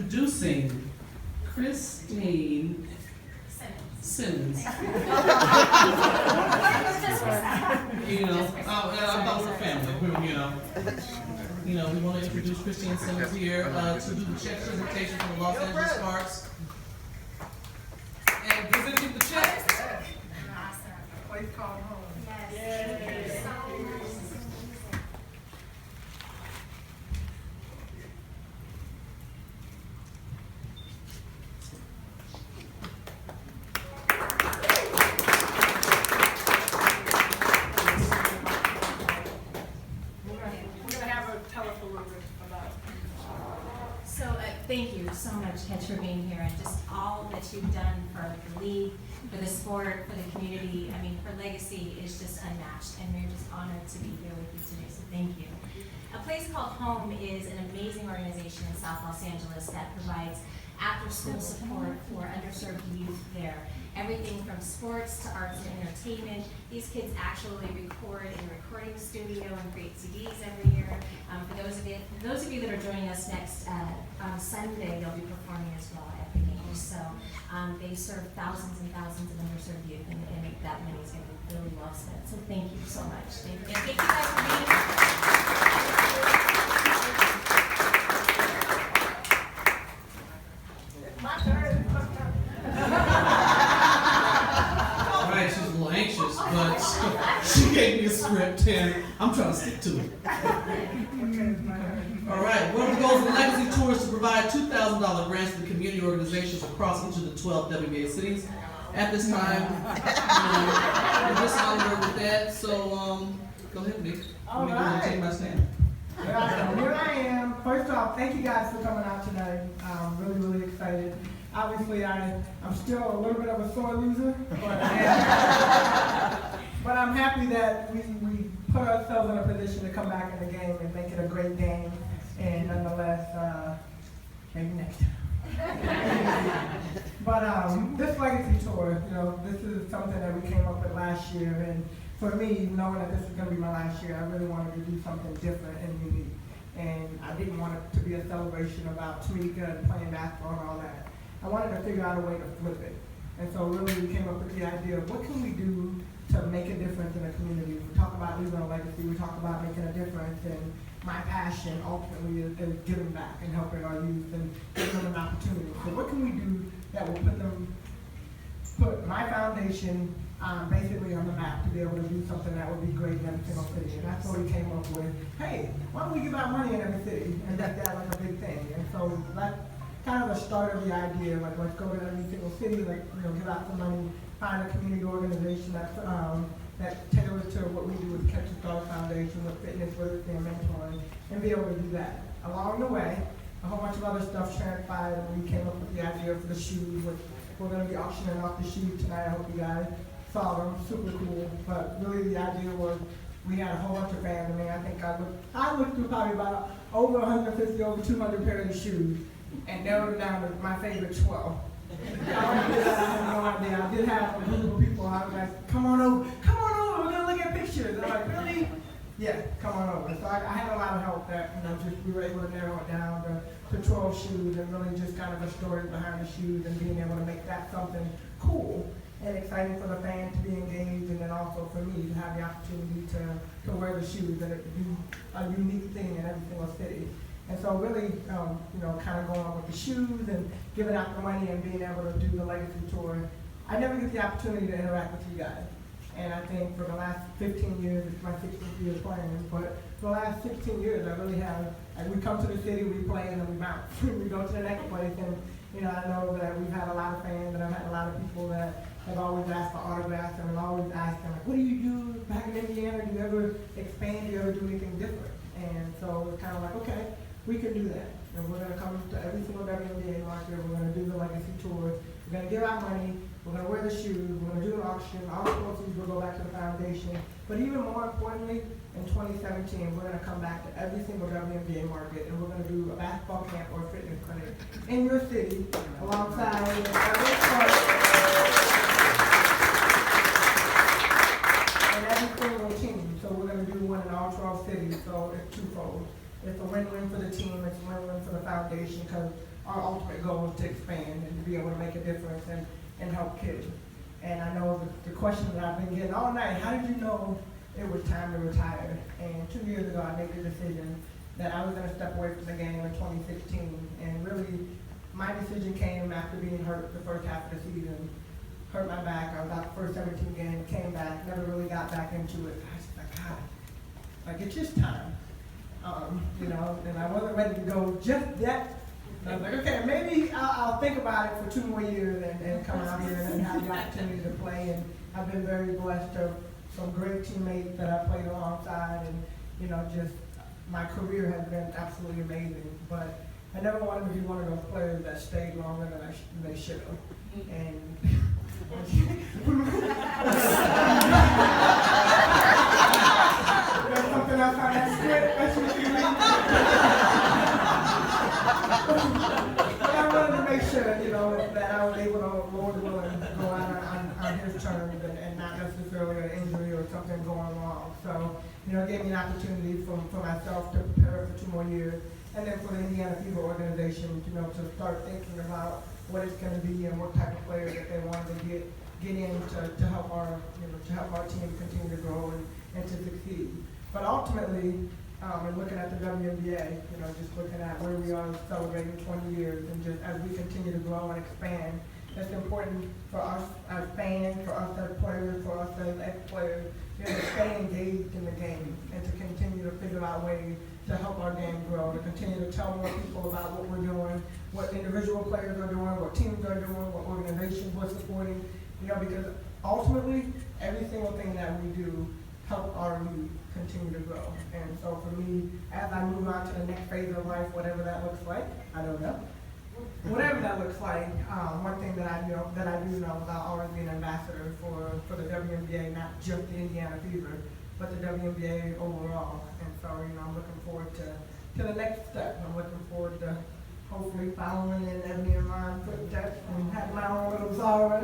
introducing Christine Simmons. You know, I thought it was a family, we want to introduce Christine Simmons here to do the check presentation for the Los Angeles Sparks. And presenting the check. Place called home. Yes. Thank you so much, Ted, for being here and just all that you've done for the league, for the sport, for the community. I mean, her legacy is just unmatched, and we're just honored to be here with you today, so thank you. A Place Called Home is an amazing organization in South Los Angeles that provides after-school support for underserved youth there. Everything from sports to arts and entertainment. These kids actually record in a recording studio and create CDs every year. For those of you that are joining us next on Sunday, they'll be performing as well at the game. So they serve thousands and thousands of underserved youth, and that money is going to be really well spent. So thank you so much. Thank you. And thank you guys for being here. My turn. She's a little anxious, but she gave me a script and I'm trying to stick to it. All right, one of the goals of the Legacy Tour is to provide $2,000 grants to community organizations across each of the 12 WBA cities. At this time, we're just honored with that, so go ahead, Nick. All Let me right. take my stand. Here I am. First off, thank you guys for coming out tonight. I'm really, really excited. Obviously, I'm still a little bit of a sore loser, but I'm happy that we put ourselves in a position to come back in the game and make it a great game, and nonetheless, maybe next time. But this Legacy Tour, this is something that we came up with last year, and for me, knowing that this is going to be my last year, I really wanted to do something different and unique, and I didn't want it to be a celebration about Tamika and playing basketball and all that. I wanted to figure out a way to flip it. And so really we came up with the idea of what can we do to make a difference in the community. We talk about leaving a legacy, we talk about making a difference, and my passion ultimately is giving back and helping our youth and giving them an opportunity. So what can we do that will put my foundation basically on the map to be able to do something that would be great in every single city. And that's what we came up with. Hey, why don't we give out money in every city and make that like a big thing? And so that's kind of the start of the idea, like let's go to every single city, like give out some money, find a community organization that's tailored to what we do with Catch the Star Foundation, with fitness, literacy, and mentoring, and be able to do that. Along the way, a whole bunch of other stuff transpired, and we came up with the idea for the shoes, which we're going to be auctioning off the shoes tonight. I hope you guys saw them, super cool. But really the idea was we had a whole bunch of fans. I mean, I think I looked through probably about over 150, over 200 pairs of shoes, and narrowed it down to my favorite 12. I have no idea. I did have a group of people. I was like, come on over, we're gonna look at pictures. And I'm like, really? Yeah, come on over. So I had a lot of help that we were able to narrow it down to 12 shoes, and really just kind of the story behind the shoes and being able to make that something cool and exciting for the fans to be engaged, and then also for me to have the opportunity to wear the shoes and it to be a unique thing in every single city. And so really, kind of going on with the shoes and giving out the money and being able to do the Legacy Tour, I never get the opportunity to interact with you guys. And I think for the last 15 years, it's my 16th year playing, but for the last 16 years, I really have, like we come to the city, we play, and then we bounce. We go to the next place, and I know that we've had a lot of fans, and I've had a lot of people that have always asked for autographs, and I've always asked them, like, what do you do back in Indiana? Do you ever expand? Do you ever do anything different? And so it's kind of like, okay, we can do that. And we're going to come to every single WNBA market. We're going to do the Legacy Tour. We're going to give out money. We're going to wear the shoes. We're going to do an auction. All the proceeds will go back to the foundation. But even more importantly, in 2017, we're going to come back to every single WNBA market, and we're going to do a basketball camp or a fitness clinic in your city alongside every and every single team. So we're going to do one in all 12 cities. So it's twofold. It's a win-win for the team, it's a win-win for the foundation, because our ultimate goal is to expand and to be able to make a difference and help kids. And I know the question that I've been getting all night, how did you know it was time to retire? And 2 years ago, I made the decision that I was going to step away from the game in 2016. And really, my decision came after being hurt the first half of the season. Hurt my back. I was out the first 17 games, came back, never really got back into it. I was like, God, like it's just time. You know, and I wasn't ready to go just yet. And I was like, okay, maybe I'll think about it for 2 more years and come out here and have the opportunity to play. And I've been very blessed to some great teammates that I played alongside, and you know, just my career has been absolutely amazing. But I never wanted to be one of those players that stayed longer than they should have. And there's something else on that script. That's what you mean. But I wanted to make sure, you know, that I was able to, Lord willing, go out on his terms and not necessarily an injury or something going wrong. So, you know, it gave me an opportunity for myself to prepare for 2 more years. And then for the Indiana Fever organization, you know, to start thinking about what it's going to be and what type of players that they wanted to get in to help our, you know, to help our team continue to grow and to succeed. But ultimately, and looking at the WNBA, you know, just looking at where we are celebrating 20 years, and just as we continue to grow and expand, it's important for us as fans, for us as players, for us as ex-players, you know, to stay engaged in the game and to continue to figure out ways to help our game grow, to continue to tell more people about what we're doing, what individual players are doing, what teams are doing, what organizations we're supporting, you know, because ultimately, every single thing that we do help our league continue to grow. And so for me, as I move on to the next phase of life, whatever that looks like, I don't know. Whatever that looks like, one thing that I do know is I'll always be an ambassador for the WNBA, not just the Indiana Fever, but the WNBA overall. And so, you know, I'm looking forward to the next step. I'm looking forward to hopefully following in Ebony and Ron's footsteps and having my own little sorrow.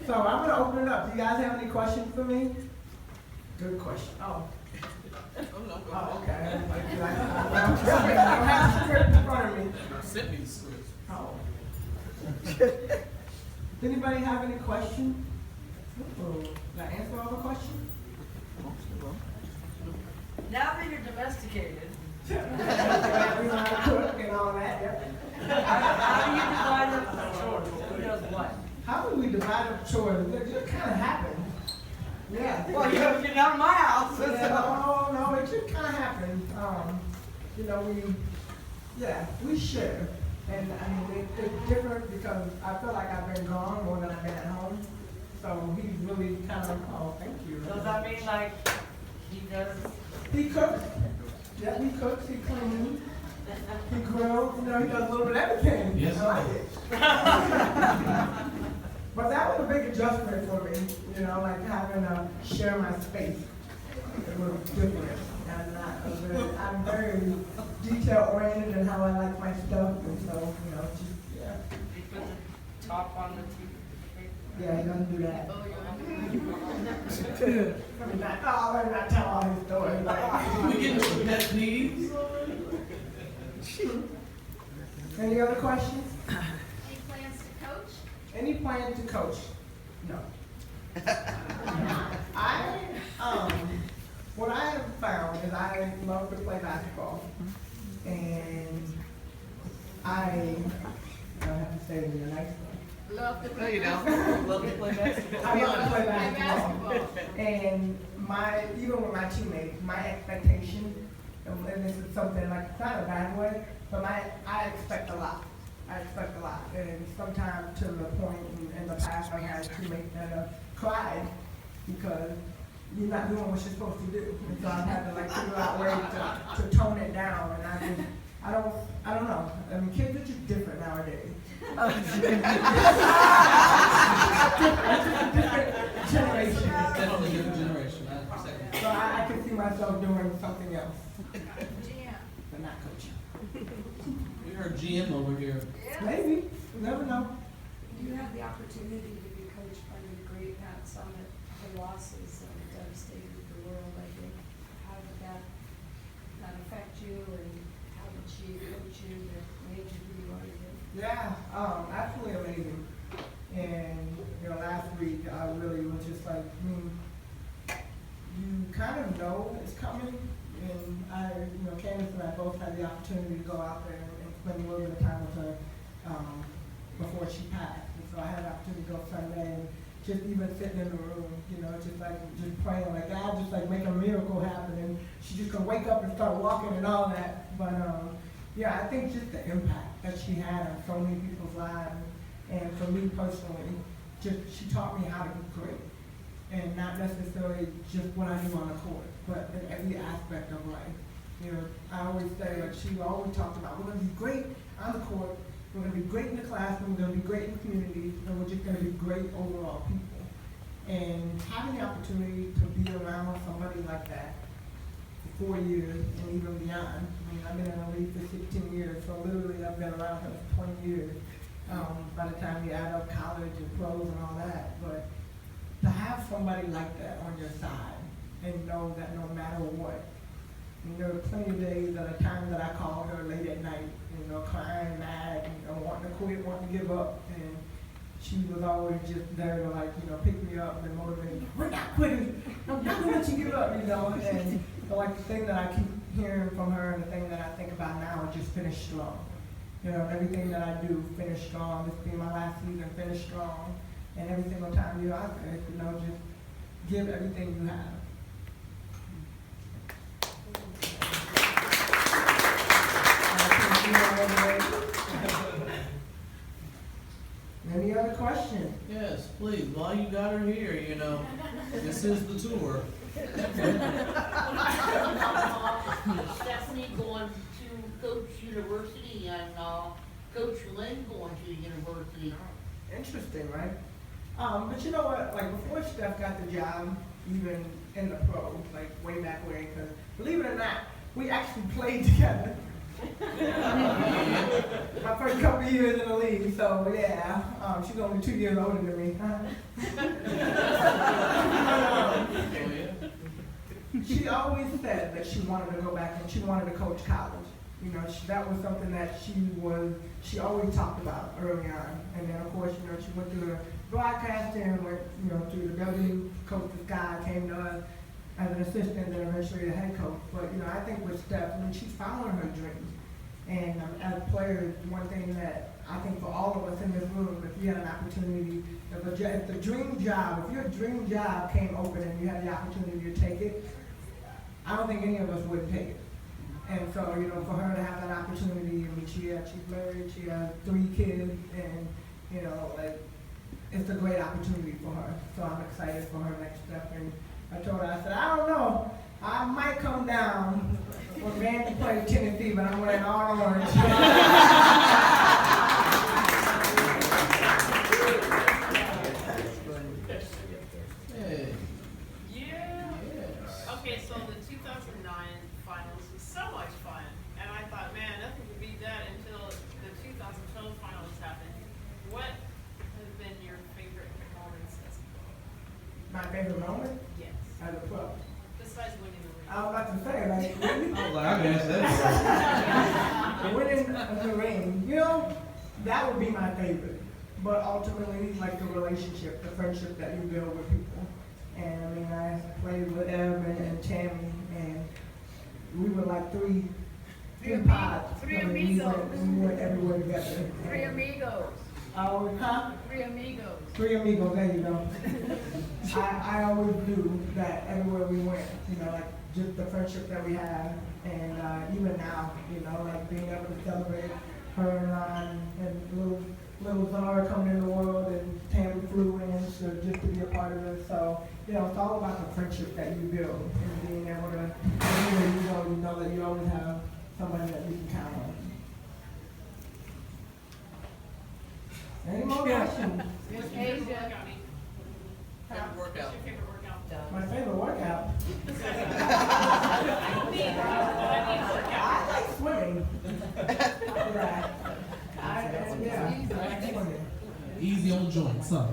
So I'm going to open it up. Do you guys have any questions for me? Good question. Oh, okay. I don't have the script in front of me. Sent me the script. Oh. Does anybody have any questions? Did I answer all the questions? Now that you're domesticated, We know how to cook and all that, yeah. how do you divide up the chores? Who does what? How do we divide up chores? It just kind of happened. Yeah. Well, you're not in my house. Yeah, no, it just kind of happened. You know, we share. And I mean, it's different because I feel like I've been gone more than I've been at home. So he's really kind of, oh, thank you. Does that mean like he does? He cooks. Yeah, he cooks, he cleans, he grills, you know, he does a little bit of everything. Yes. I like it. But that was a big adjustment for me, you know, like having to share my space. It was different. And I'm very detail oriented in how I like my stuff, and so, you know, just, yeah. He put the top on the TV. Yeah, he doesn't do that. I better not tell all his stories. We get into the pet peeves. Any other questions? Any plans to coach? Any plan to coach? No. What I have found is I love to play basketball, and I have to say it in a nice way. Love to No, play you don't. basketball. Love to play basketball. I love to play Play basketball. basketball. And even with my teammates, my expectation, and this is something like, it's not a bad way, but I expect a lot. I expect a lot. And sometimes to the point in the past, I've had teammates that have cried because you're not doing what you're supposed to do. And so I've had to like figure out ways to tone it down. And I don't know. I mean, kids are just different nowadays. Different generation. Definitely a different generation. I second. So I can see myself doing something else, GM. but not coaching. We heard GM over here. Maybe, you never know. You had the opportunity to be coached by the great Pat Summit. The losses devastated the world, I think. How did that affect you? And she coached you that made you who you are today? Yeah, absolutely amazing. And, you know, last week I really was just like, you kind of know it's coming. And Candace and I both had the opportunity to go out there and spend a little bit of time with her before she passed. And so I had the opportunity to go Sunday and just even sitting in the room, just praying like God, just like make a miracle happen. And she just could wake up and start walking and all that. But yeah, I think just the impact that she had on so many people's lives. And for me personally, she taught me how to be great. And not necessarily just what I do on the court, but in every aspect of life. I always say, like she always talked about, we're gonna be great on the court, we're gonna be great in the classroom, we're gonna be great in the community, and we're just gonna be great overall people. And having the opportunity to be around somebody like that for 4 years and even beyond. I've been in the league for 16 years, so literally I've been around her for 20 years. By the time you add up college and pros and all that, but to have somebody like that on your side and know that no matter what, there were plenty of days at a time that I called her late at night, crying, mad, wanting to quit, wanting to give up, and she was always just there to pick me up and motivate me. We're not quitters. I'm not gonna let you give up, And so the thing that I keep hearing from her and the thing that I think about now is just finish strong. Everything that I do, finish strong. This being my last season, finish strong. And every single time you're out there, just give everything you have. Any other questions? Yes, please, while you got her here, this is the tour. Stephanie going to Coach University and Coach Lynn going to university. Interesting, right? But you know what? Before Steph got the job, even in the pros, way back when, because believe it or not, we actually played together. My first couple of years in the league, so yeah, she's only 2 years older than me. She always said that she wanted to go back and she wanted to coach college. That was something that she always talked about early on. And then of course, she went through the broadcasting and went, through the W, coached the guy, came to us as an assistant and eventually a head coach. But I think with Steph, she's following her dreams. And as players, one thing that I think for all of us in this room, if you had an opportunity, if the dream job, if your dream job came open and you had the opportunity to take it, I don't think any of us would take it. And so, for her to have that opportunity, she's married, she has 3 kids, and, it's a great opportunity for her. So I'm excited for her next step. And I told her, I said, I don't know, I might come down when Vandy plays Tennessee, but I'm wearing all orange. Hey. Yeah. Okay, so the 2009 finals was so much fun, and I thought, man, nothing could beat that until the 2012 finals happened. What has been your favorite moments as a pro? My favorite moment Yes. as a pro. Besides winning the ring. I was about to say, winning, I was like, I can answer that. winning the ring, that would be my favorite. But ultimately, the relationship, the friendship that you build with people. And I played with Ev and Tammy, and we were like three pods. Three We amigos. went everywhere together. Three amigos. Oh, huh? Three amigos. 3 amigos, there you go. I always knew that everywhere we went, just the friendship that we had, and even now, being able to celebrate her and Ron and little Zara coming in the world, and Tammy flew in, so just to be a part of it. So, it's all about the friendship that you build, and being able to, anywhere you go, you know that you always have somebody that you can count on. Any more questions? What's your favorite workout? Favorite workout. What's your favorite workout? My favorite workout? I don't mean workout. I like swimming. Yeah. I like swimming. Easy on joints, huh?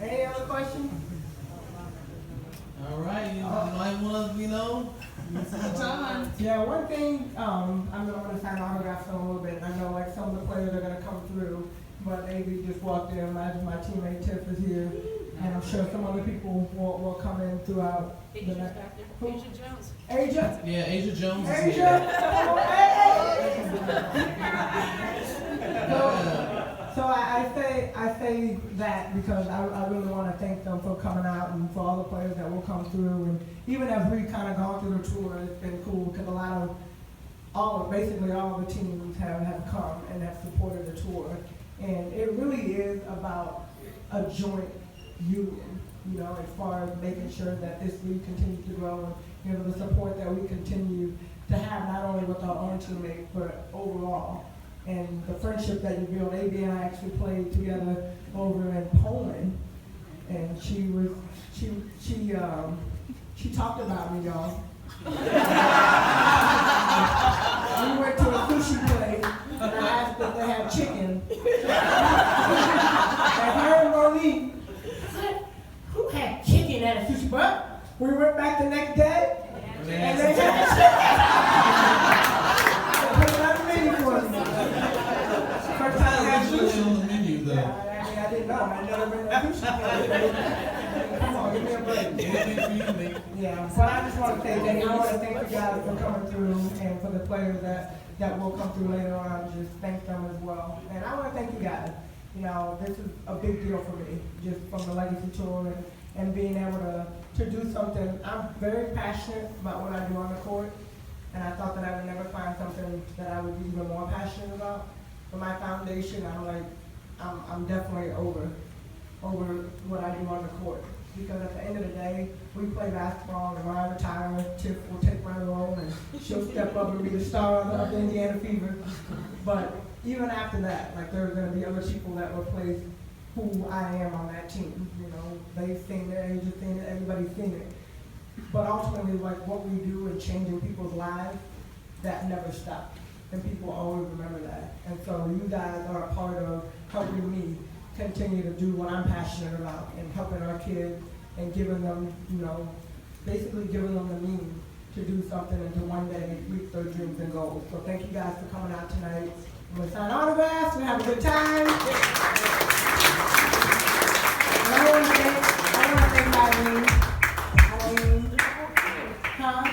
Any other questions? All All right, you might want to, this is the time. Yeah, one thing, I'm gonna sign autographs in a little bit. I know like some of the players are gonna come through, but Avery just walked in. Imagine my teammate Tiff is here, and I'm sure some other people will come in throughout the night. Who? Asia Jones. Asia? Yeah, Asia Jones is Asia? here. Come on, hey, So I say that because I really want to thank them for coming out and for all the players that will come through. And even as we kind of gone through the tour, it's been cool because basically all the teams have come and have supported the tour. And it really is about a joint union, as far as making sure that this league continues to grow and, the support that we continue to have not only with our own teammates, but overall. And the friendship that you build. AB and I actually played together over in Poland, and she talked about me, y'all. We went to a sushi place, and I asked if they had chicken. And her and Monique said, who had chicken at a sushi bar? We went back the next day, and they had chicken. Put it on the menu for me. First time I had Usually sushi. on the menu, though. I didn't know. I never been to a sushi place. Come on, give me a break. Anything for you, Nick? Yeah, but I just want to say that I want to thank you guys for coming through and for the players that will come through later on. Just thank them as well. And I want to thank you guys. This is a big deal for me, just from the Legacy Tour and being able to do something. I'm very passionate about what I do on the court, and I thought that I would never find something that I would be even more passionate about. For my foundation, I'm definitely over what I do on the court. Because at the end of the day, we play basketball, and when I retire, Tiff will take my role, and she'll step up and be the star of the Indiana Fever. But even after that, there's going to be other people that replace who I am on that team. They've seen it, Asia's seen it, everybody's seen it. But ultimately, what we do in changing people's lives, that never stops. And people always remember that. And so you guys are a part of helping me continue to do what I'm passionate about and helping our kids and giving them, basically giving them the means to do something and to one day reach their dreams and goals. So thank you guys for coming out tonight. I'm going to sign autographs. We have a good time. And I want to thank Eileen,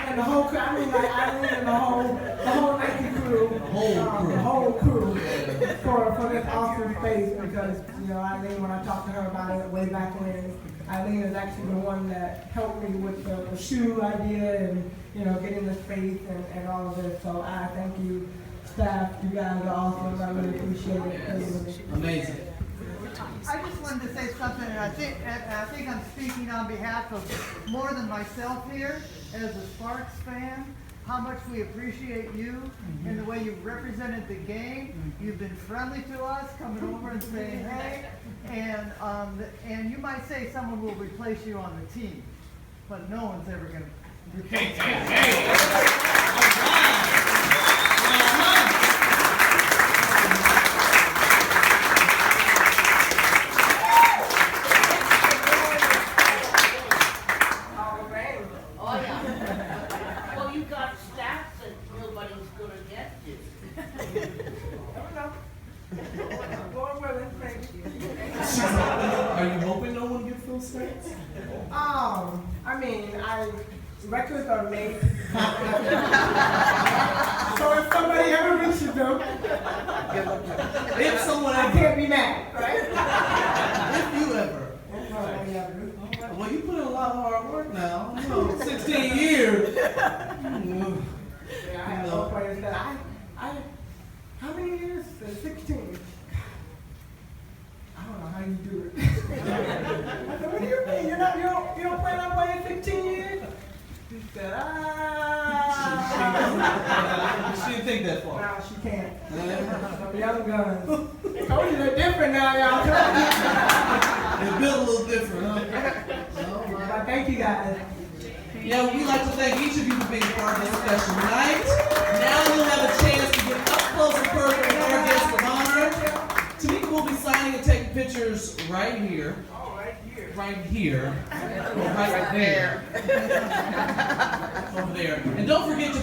and the whole crew. I mean, Eileen and the whole Nike crew. The whole crew for this awesome space because, Eileen, when I talked to her about it way back when, Eileen is actually the one that helped me with the shoe idea and, getting the space and all of this. So I thank you, staff. You guys are awesome. I really appreciate it. Amazing. I just wanted to say something, and I think I'm speaking on behalf of more than myself here, as a Sparks fan, how much we appreciate you and the way you've represented the game. You've been friendly to us, coming over and saying hey, and you might say someone will replace you on the team, but no one's ever going to replace you. Oh, yeah. Well, you got stats that nobody's good against you. Are you hoping no one gets those stats? Records are made. So if somebody ever reaches them, If someone I ever, can't be mad, right? if you ever. Well, you put in a lot of hard work now. 16 years. Yeah, I have some players that how many years? 16. I don't know how you do it. I said, what do you mean? You don't plan on playing 15 years? He said, She didn't think that far. no, she can't. Some young guns. Told you they're different now, y'all. It's built a little different, huh? But thank you guys. Yeah, we'd like to thank each of you for being part of this special night. Now you'll have a chance to get up close and personal with our guest of honor. Tamika will be signing and taking pictures right here. Oh, right here. right here, or right there. Over there. And don't forget to